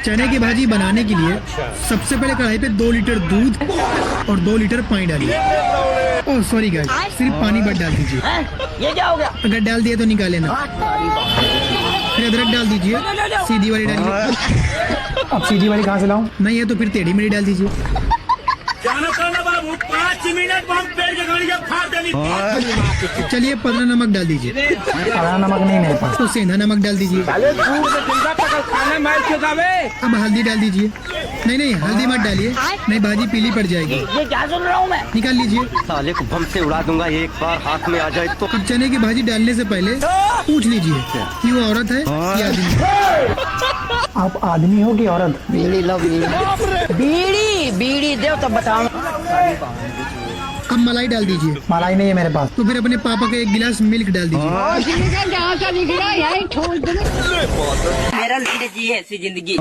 चने की भाजी बनाने के लिए सबसे पहले कढ़ाई पे 2 लीटर दूध और 2 लीटर पानी डालिए। ओह सॉरी गाइस, सिर्फ पानी बस डाल दीजिए। ये क्या हो गया? अगर डाल दिया तो निकाल लेना। फिर अदरक डाल दीजिए, सीधी वाली डालिए। अब सीधी वाली कहाँ से लाऊं? नहीं है तो फिर टेढ़ी मेढ़ी डाल दीजिए। 5 मिनट में पेड़ के गाड़ी फाड़ देनी। चलिए 15 नमक डाल दीजिए। काला नमक नहीं मेरे पास। तो सेंधा नमक डाल दीजिए। अब हल्दी डाल दीजिए। नहीं हल्दी मत डालिए, नहीं भाजी पीली पड़ जाएगी। ये क्या सुन रहा हूँ मैं? निकाल लीजिए। साले को बम से उड़ा दूंगा एक बार हाथ में आ जाए तो। अब चने की भाजी डालने से पहले पूछ लीजिए कि वो औरत है या आदमी। आप आदमी हो कि औरत? बीड़ी लो बीड़ी। बीड़ी बीड़ी दो तब बताओ। अब मलाई डाल दीजिए। मलाई नहीं है मेरे पास। तो फिर अपने पापा का 1 गिलास मिल्क डाल दीजिए। मेरा लीड जी ऐसी जिंदगी।